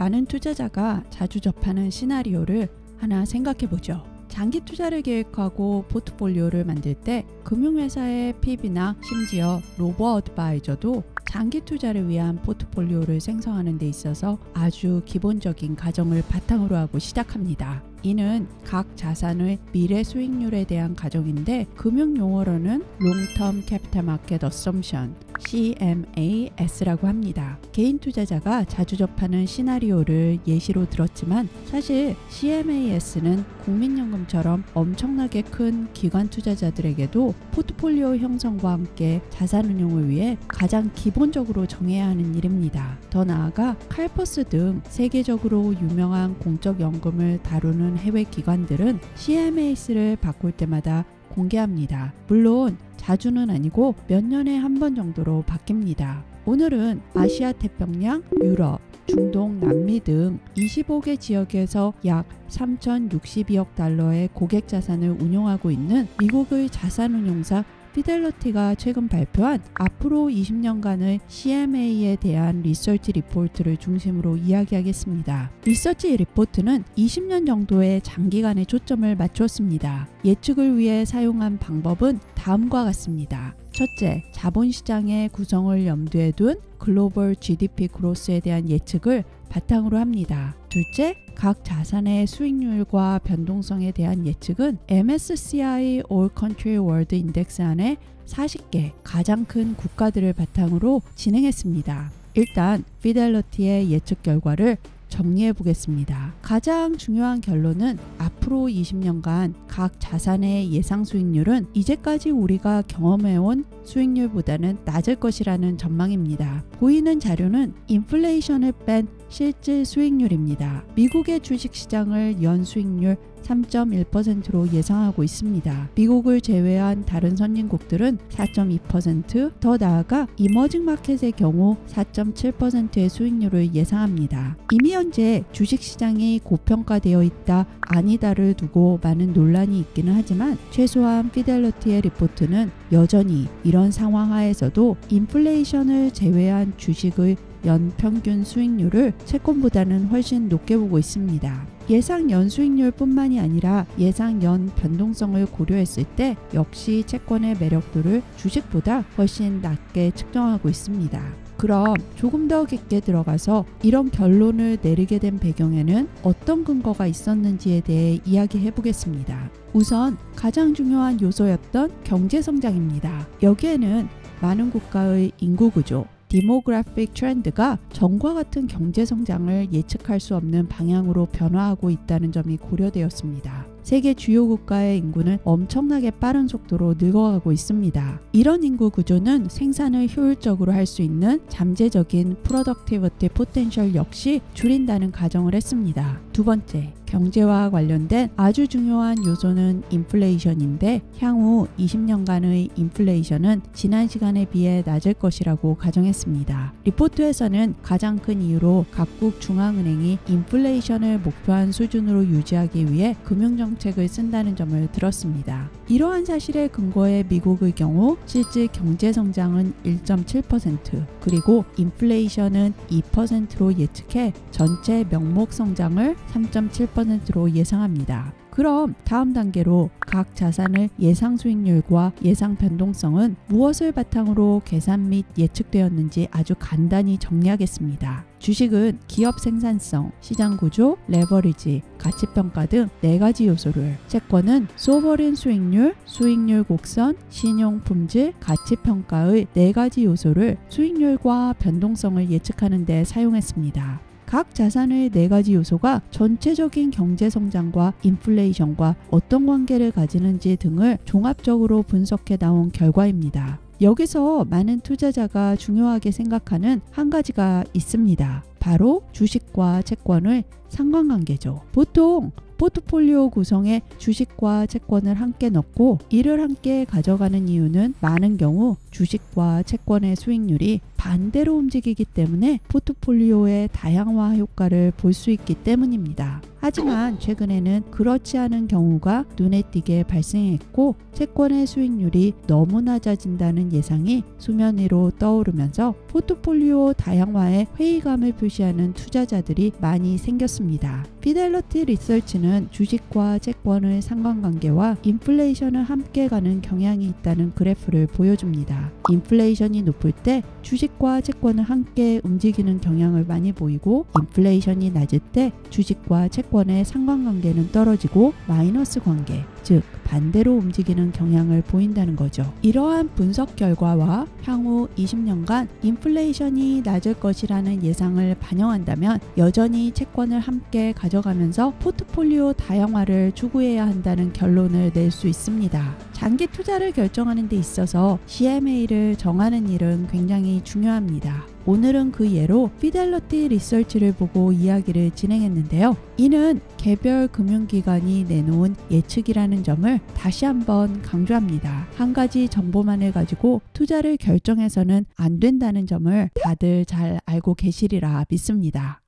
많은 투자자가 자주 접하는 시나리오를 하나 생각해 보죠. 장기 투자를 계획하고 포트폴리오를 만들 때 금융회사의 PB나 심지어 로보 어드바이저도 장기 투자를 위한 포트폴리오를 생성하는 데 있어서 아주 기본적인 가정을 바탕으로 하고 시작합니다. 이는 각 자산의 미래 수익률에 대한 가정인데 금융 용어로는 Long-Term Capital Market Assumption CMAS라고 합니다. 개인 투자자가 자주 접하는 시나리오를 예시로 들었지만 사실 CMAS는 국민연금처럼 엄청나게 큰 기관 투자자들에게도 포트폴리오 형성과 함께 자산 운용을 위해 가장 기본적으로 정해야 하는 일입니다. 더 나아가 칼퍼스 등 세계적으로 유명한 공적 연금을 다루는 해외 기관들은 CMAS를 바꿀 때마다 공개합니다. 물론 자주는 아니고 몇 년에 한 번 정도로 바뀝니다. 오늘은 아시아 태평양, 유럽, 중동, 남미 등 25개 지역에서 약 3,062억 달러의 고객 자산을 운용하고 있는 미국의 자산운용사 피델러티가 최근 발표한 앞으로 20년간의 CMA에 대한 리서치 리포트를 중심으로 이야기하겠습니다. 리서치 리포트는 20년 정도의 장기간의 초점을 맞췄습니다. 예측을 위해 사용한 방법은 다음과 같습니다. 첫째, 자본시장의 구성을 염두에 둔 글로벌 GDP 그로스에 대한 예측을 바탕으로 합니다. 둘째, 각 자산의 수익률과 변동성에 대한 예측은 MSCI All Country World Index 안에 40개 가장 큰 국가들을 바탕으로 진행했습니다. 일단 피델러티의 예측 결과를 정리해 보겠습니다. 가장 중요한 결론은 앞으로 20년간 각 자산의 예상 수익률은 이제까지 우리가 경험해온 수익률보다는 낮을 것이라는 전망입니다. 보이는 자료는 인플레이션을 뺀 실질 수익률입니다. 미국의 주식시장을 연 수익률 3.1%로 예상하고 있습니다. 미국을 제외한 다른 선진국들은 4.2%, 더 나아가 이머징 마켓의 경우 4.7%의 수익률을 예상합니다. 이미 현재 주식시장이 고평가되어 있다, 아니다를 두고 많은 논란이 있기는 하지만 최소한 피델러티의 리포트는 여전히 이런 상황 하에서도 인플레이션을 제외한 주식의 연평균 수익률을 채권보다는 훨씬 높게 보고 있습니다. 예상 연수익률 뿐만이 아니라 예상 연 변동성을 고려했을 때 역시 채권의 매력도를 주식보다 훨씬 낮게 측정하고 있습니다. 그럼 조금 더 깊게 들어가서 이런 결론을 내리게 된 배경에는 어떤 근거가 있었는지에 대해 이야기해 보겠습니다. 우선 가장 중요한 요소였던 경제성장입니다. 여기에는 많은 국가의 인구구조, 디모그래픽 트렌드가 전과 같은 경제 성장을 예측할 수 없는 방향으로 변화하고 있다는 점이 고려되었습니다. 세계 주요 국가의 인구는 엄청나게 빠른 속도로 늙어가고 있습니다. 이런 인구 구조는 생산을 효율적으로 할 수 있는 잠재적인 프로덕티비티 포텐셜 역시 줄인다는 가정을 했습니다. 두 번째, 경제와 관련된 아주 중요한 요소는 인플레이션인데 향후 20년간의 인플레이션은 지난 시간에 비해 낮을 것이라고 가정했습니다. 리포트에서는 가장 큰 이유로 각국 중앙은행이 인플레이션을 목표한 수준으로 유지하기 위해 금융정책을 쓴다는 점을 들었습니다. 이러한 사실에 근거해 미국의 경우 실질 경제성장은 1.7% 그리고 인플레이션은 2%로 예측해 전체 명목 성장을 3.7%로 예상합니다. 그럼 다음 단계로 각 자산의 예상 수익률과 예상 변동성은 무엇을 바탕으로 계산 및 예측되었는지 아주 간단히 정리하겠습니다. 주식은 기업 생산성, 시장 구조, 레버리지, 가치평가 등 4가지 요소를, 채권은 소버린 수익률, 수익률 곡선, 신용 품질, 가치평가의 4가지 요소를 수익률과 변동성을 예측하는 데 사용했습니다. 각 자산의 4가지 요소가 전체적인 경제 성장과 인플레이션과 어떤 관계를 가지는지 등을 종합적으로 분석해 나온 결과입니다. 여기서 많은 투자자가 중요하게 생각하는 한 가지가 있습니다. 바로 주식과 채권의 상관관계죠. 보통 포트폴리오 구성에 주식과 채권을 함께 넣고 이를 함께 가져가는 이유는 많은 경우 주식과 채권의 수익률이 반대로 움직이기 때문에 포트폴리오의 다양화 효과를 볼 수 있기 때문입니다. 하지만 최근에는 그렇지 않은 경우가 눈에 띄게 발생했고 채권의 수익률이 너무 낮아진다는 예상이 수면 위로 떠오르면서 포트폴리오 다양화에 회의감을 표시하는 투자자들이 많이 생겼습니다. 피델리티 리서치는 주식과 채권의 상관관계와 인플레이션을 함께 가는 경향이 있다는 그래프를 보여줍니다. 인플레이션이 높을 때 주식과 채권을 함께 움직이는 경향을 많이 보이고 인플레이션이 낮을 때 주식과 채권의 상관관계는 떨어지고 마이너스 관계, 즉 반대로 움직이는 경향을 보인다는 거죠. 이러한 분석 결과와 향후 20년간 인플레이션이 낮을 것이라는 예상을 반영한다면 여전히 채권을 함께 가져가면서 포트폴리오 다양화를 추구해야 한다는 결론을 낼 수 있습니다. 장기 투자를 결정하는 데 있어서 CMA를 정하는 일은 굉장히 중요합니다. 오늘은 그 예로 피델리티 리서치를 보고 이야기를 진행했는데요. 이는 개별 금융기관이 내놓은 예측이라는 점을 다시 한번 강조합니다. 한 가지 정보만을 가지고 투자를 결정해서는 안 된다는 점을 다들 잘 알고 계시리라 믿습니다.